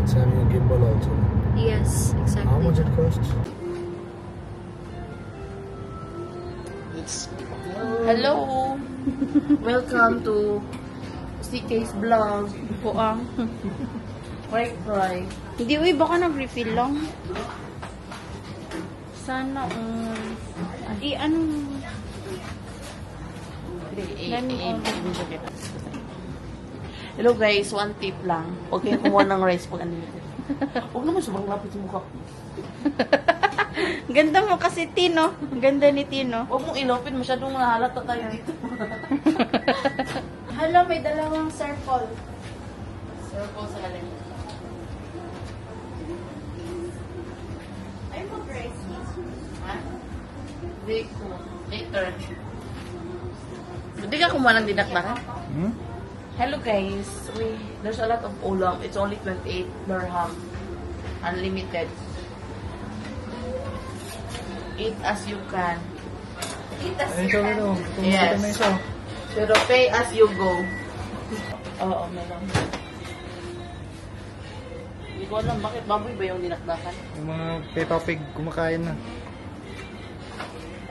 It's having a gimbal also. Yes, exactly. How much it costs? Hello! Welcome to CK's vlog. Buang. Cry. Hindi, uy, baka nag-refill lang. Sana, ano? Hello guys, one tip lang. Huwag kayong kumuha ng rice pag unlimited. Huwag naman sobrang lapit yung mukha. Ganda mo kasi, Tino. Ganda ni Tino. Huwag mong ilopin, masyadong nahalata tayo dito. Hello, may dalawang circle. Circle sa galing. Ay, mag-rice. Ha? Later. Hindi ka kumuha ng dinakdakan? Hello guys, there's a lot of ulam. It's only 28 dirham. Unlimited. Eat as you can. Eat as you can. Yes. Pero pay as you go. Oo, meron. Hindi ko alam, bakit baboy ba yung dinakdakan? Yung mga Peppa Pig kumakain na.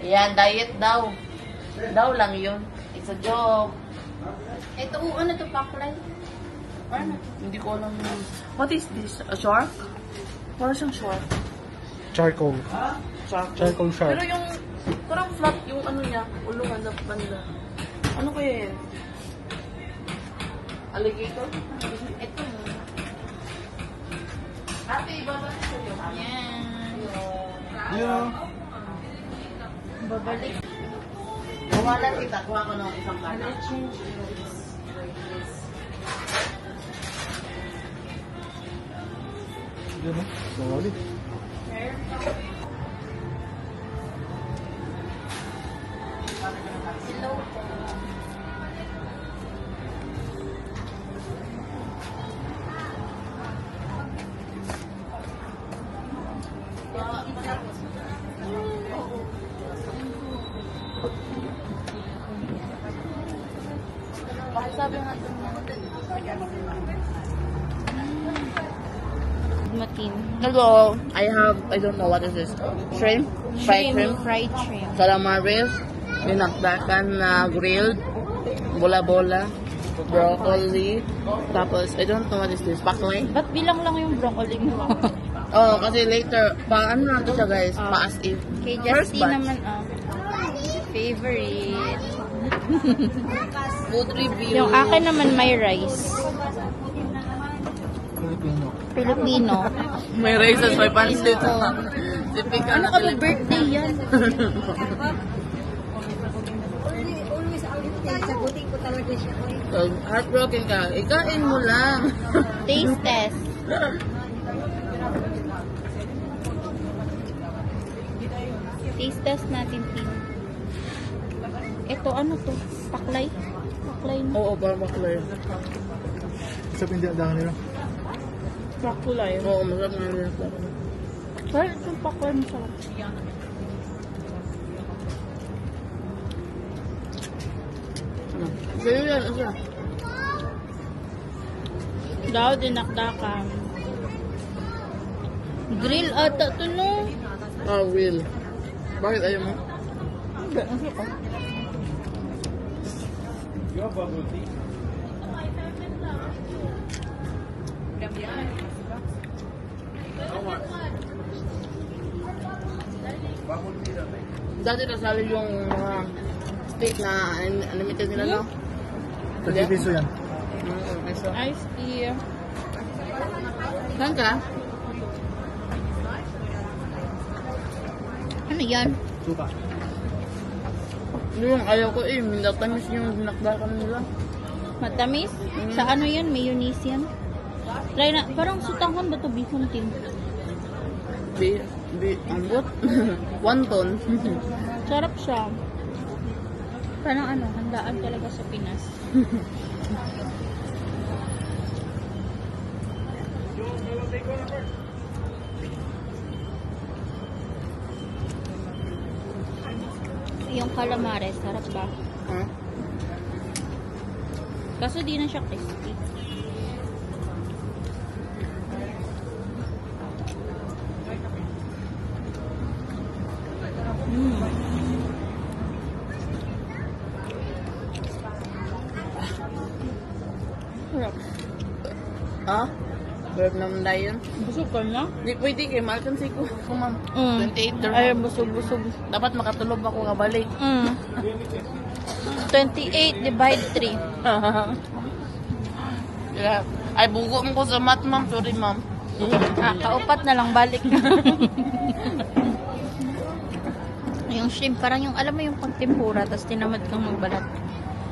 Ayan, diet daw. Daw lang yun. It's a joke. Ito, ano to, paklay? Ano? Hindi ko alam. What is this? A shark? Parang siyang shark. Charcoal. Shark. Charcoal shark. Pero yung, parang flat yung ano niya, ulungan na banda. Ano kaya yan? Alligator? Ito. Ate, ibaba na sa'yo. Yan. Yeah. Babalik. Kuha lang kita. Kuha ko ng isang bata. Yun o. Solid. Hello po. Bakit sabi nga ito Matin. Hello, I don't know what is this. Shrimp? Fried shrimp? Fried shrimp. Calamares, dinakdakan na grilled, bola-bola, broccoli, tapos, I don't know what is this, paklay? Ba't bilang lang yung broccoli mo? Oh, kasi later, ano na ito siya guys, pa-as if. Kay First Justin batch. naman, favorite. Food review. Yung akin naman may rice. Filipino. Filipino. May races, may pansit. Tipik ka Ano na ka ba birthday yan? Sagutin ko talaga siya. Heartbroken ka, ikain mo lang. Taste test. Taste test natin, Tin. Ito, ano to? Paklay? Paklay na. Oo, parang makulay. Sa pindahan nila. Paklay. Oo, masarap nga nila. Pero itong paklay masarap. Sa'yo yan, isa. Daw, dinakdakan. Grill ata to, no? Ah, will. Bakit ayaw mo? Hindi, ang sarap. Dati nasali yung mga steak na unlimited nila, no? 30 piso yan. Ice tea. Saan ka? Ano yan? Suka. Yung ayaw ko eh, minatamis yung dinakdakan nila. Matamis? Sa ano yan? Mayonnaise yan? Try na. Parang sutanghon ba ito? Bihon tin? Ambot? Wonton. Sarap siya. Parang ano, handaan talaga sa Pinas. Yung calamares, sarap ba? Huh? Kaso di na siya crispy. Ah? Bird naman na yun. Busog ka na? Hindi pwede kayo, makan si ko. Ma'am. 28 dirham. Ay, busog-busog. Dapat makatulog ako nga balik. 28 divide 3. Yeah. Ay, bugo mo ko sa mat, ma'am. Sorry, ma'am. Kaupat na lang balik. Yung shrimp, parang yung, alam mo yung pagtempura, tapos tinamad kang magbalat.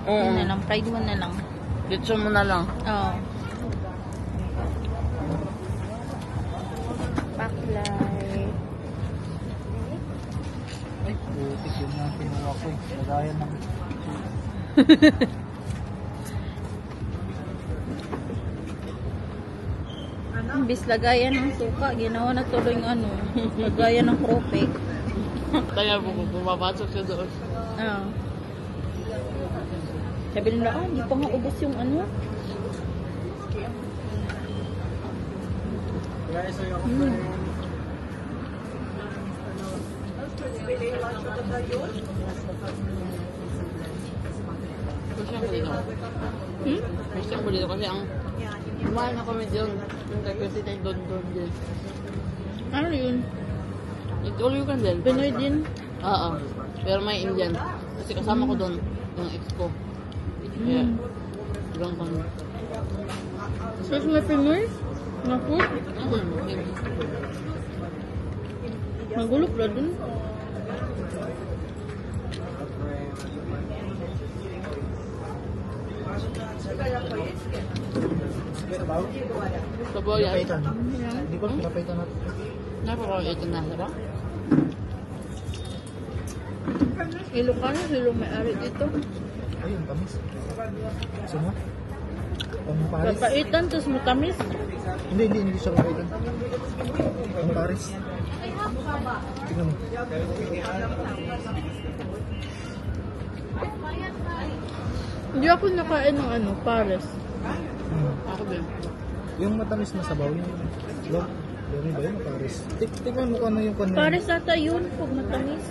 Yun na lang, fried one na lang. Dito mo na lang. Oo. Paklay. Ay, putik yun nga kinuha ko. Lagayan ng... Imbis lagayan ng suka, ginawa na tuloy yung ano, lagayan ng krope. Kaya bumapasok siya doon. Oo. Sabi nila, hindi pa nga ubos yung ano. Lagayan sa'yo ako. Gusto ko dito. Gusto ko dito kasi ang kumain na kami doon. Yung kasi tayo doon din. Ano yun? It's all you can din. Pinoy din. Oo. Pero may Indian. Kasi kasama ko doon. Yung ex ko. Kaya, doon kami. Tapos may Pinoy? Na food? Magulok na dun. Sabaw? Sabaw yan. Pinapaitan. Hindi ko pinapaitan natin. Napaka-ito na, diba? Ilocano, sila may-ari dito. Ayun, tamis. Gusto mo? Pamparis? Papaitan, tapos matamis. Hindi siya papaitan. Pamparis. Tingnan mo. Hindi ako nakain ng ano, pares. Ako din. Yung matamis na sabaw, yung Yung ba yun, Paris? Tignan mo kung ano yung kanya. Pares ata yun, pag matamis.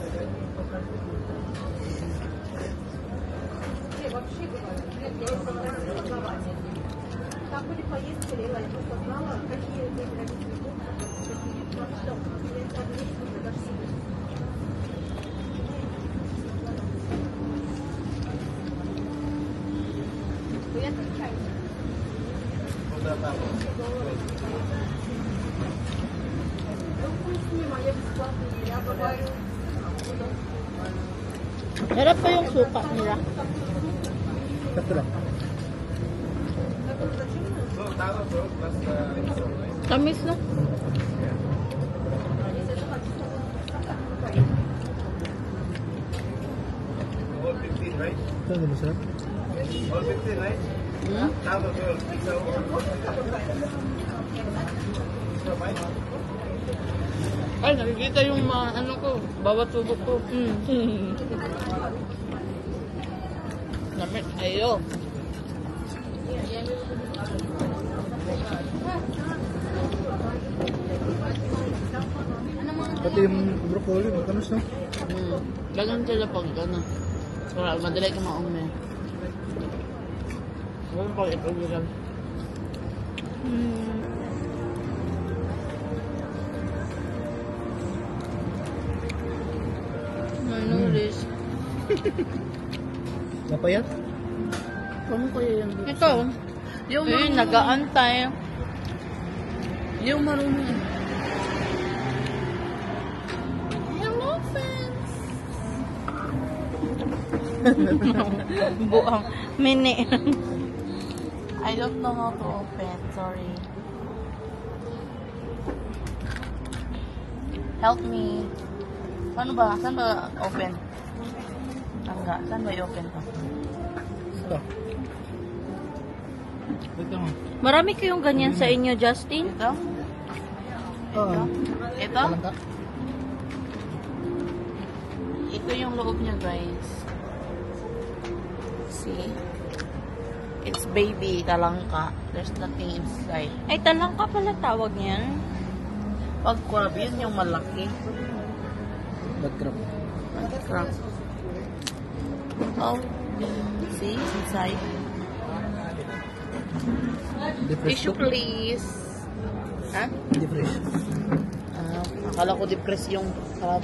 Harap pa yung suka nila. Sakto lang. Tamis na. Ito, ano sir? Ay, nakikita yung mga ano ko, bawat subok ko. Namit, ayo. Pati yung broccoli, matamis no? Ganun sila pag ano. Para madali ka maumi. Ganun pag ipag-ilan. Manulis. Napayat? Paano kaya yan? Ito. Yung Ayun, nag-aantay. Yung marunong. Hello, friends. Buang. Mini. I don't know how to open. Sorry. Help me. Paano ba? Saan ba open? Tangga. Saan ba i-open to? Ito. Ito mo. Marami kayong ganyan sa inyo, Justin? Ito? Oo. Ito? Talangka? Ito yung loob niya, guys. See? It's baby talangka. There's nothing inside. Ay, talangka pala tawag niyan. Pag crab, yun yung malaki. Bad crab. Crab. Oh. See? Inside. Di fresh Tissue to. please. Ha? Di fresh. Akala ko depress yung harap.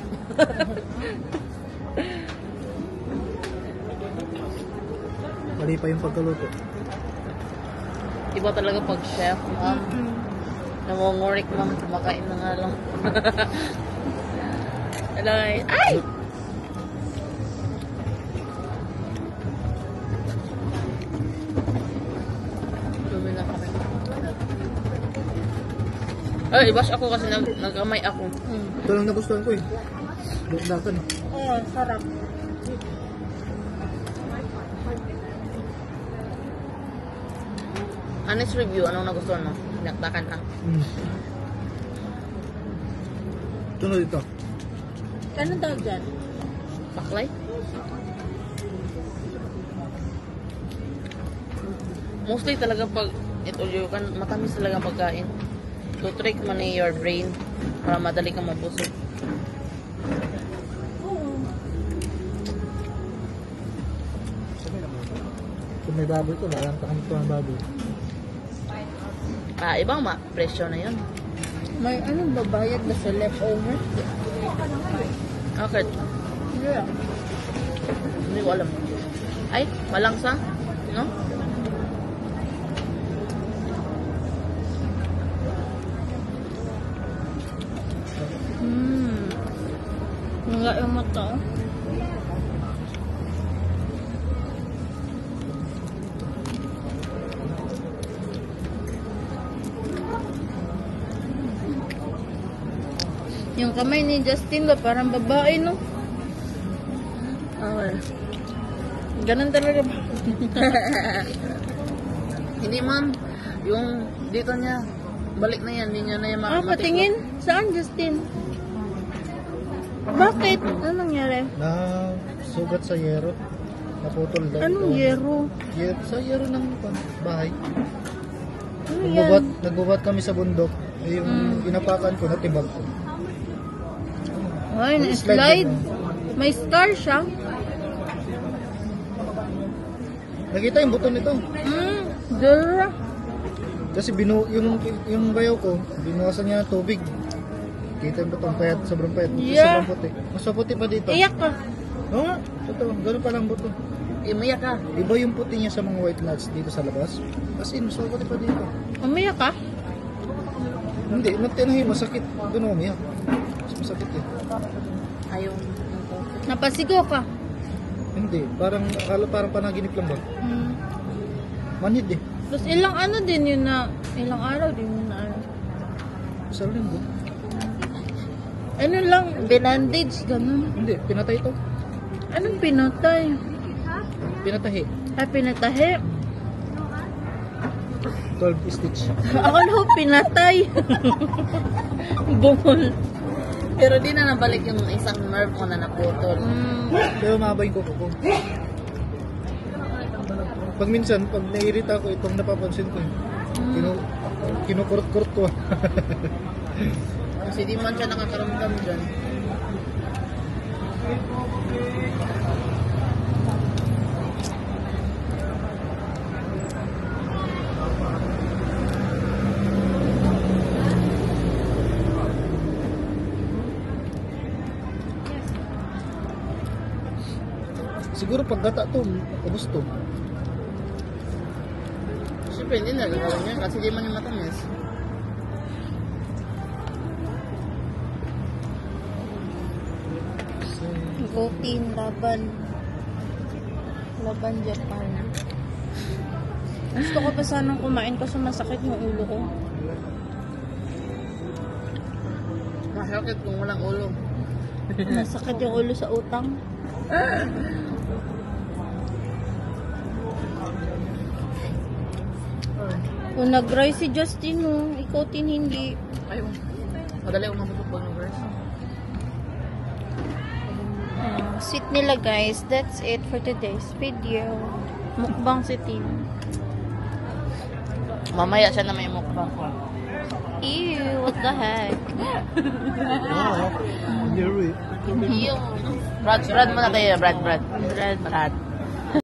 Mali pa yung pagkaluto. Iba talaga pag chef, ma'am. Nangungurik, ma'am. Kumakain na nga lang. Ay! Dumi na kami. Ay, ibash ako kasi nagkamay ako. Ito lang nagustuhan ko eh. Bukdakan. Oo, sarap. Honest review, anong nagustuhan mo? Pinaktakan lang. Tunod ito. Anong tawag dyan? Baklay? Mostly talaga pag ito yung kan matamis talaga ang pagkain. To trick man your brain para madali kang mabusog. Kung may baboy ko, lalang ka kami ito ng baboy. Ibang presyo na yun. May anong babayad na sa leftover? Okay. Yeah. Hindi ko alam. Ay, malangsa? No? Nga yung mata. Yung kamay ni Justin ba parang babae, no? Okay. Ganun talaga ba? Hindi ma'am. Yung dito niya. Balik na yan. Hindi niya na yung Patingin? Saan, Justin? Bakit? Anong nangyari? Na sugat sa yero. Naputol daw. Anong ito. yero? Sa yero ng bahay. Ano yan? Nagbubat kami sa bundok. Eh, yung inapakan ko, natibag ko. Ay, May na-slide. din. May scar siya. Nakita yung buto nito. Dura. Kasi yung bayaw ko, binuwasan niya ng tubig. Kita yung butong payat, sobrang payat. Yeah. Sobrang puti. Mas maputi pa dito. Iyak ka. Oo nga, totoo. Ganun pa lang buto. Umiyak ka. Iba yung puti niya sa mga white nuts dito sa labas. As in, mas maputi pa dito. Umiyak ka? Hindi, tinahin, masakit. Doon umiyak. Mas masakit eh. Ayaw. Napasigo ka? Hindi, akala parang panaginip lang ba? Manhid eh. Tapos ilang ano din yun na, ilang araw din yun na ano. Sa linggo. Ano lang, binandage, ganun. Hindi, pinatay ito. Anong pinatay? Pinatahi. Ay, pinatahi. 12 stitch. Ako na pinatay. Bungol. Pero di na nabalik yung isang nerve ko na naputol. Pero mabay ko ko. Pag minsan, pag naiirita ko, itong napapansin ko. Kinukurot-kurot ko. Kasi di man siya nakakaramdam dyan. Siguro pag gata to, ubos to. Siyempre hindi na gagawin niya kasi di man yung matamis. Gotin, laban. Laban Japan. Gusto ko pa sanang kumain kasi masakit yung ulo ko. Masakit kung walang ulo. Masakit yung ulo sa utang. Kung nag-dry si Justin, no, ikotin hindi. Ayaw. Madali akong mabutog ng verse. Sit nila guys. That's it for today's video. Mukbang si Tim. Mamaya siya na may mukbang ko. Ew, what the heck? Wow. You're Yung Brad muna tayo. Brad.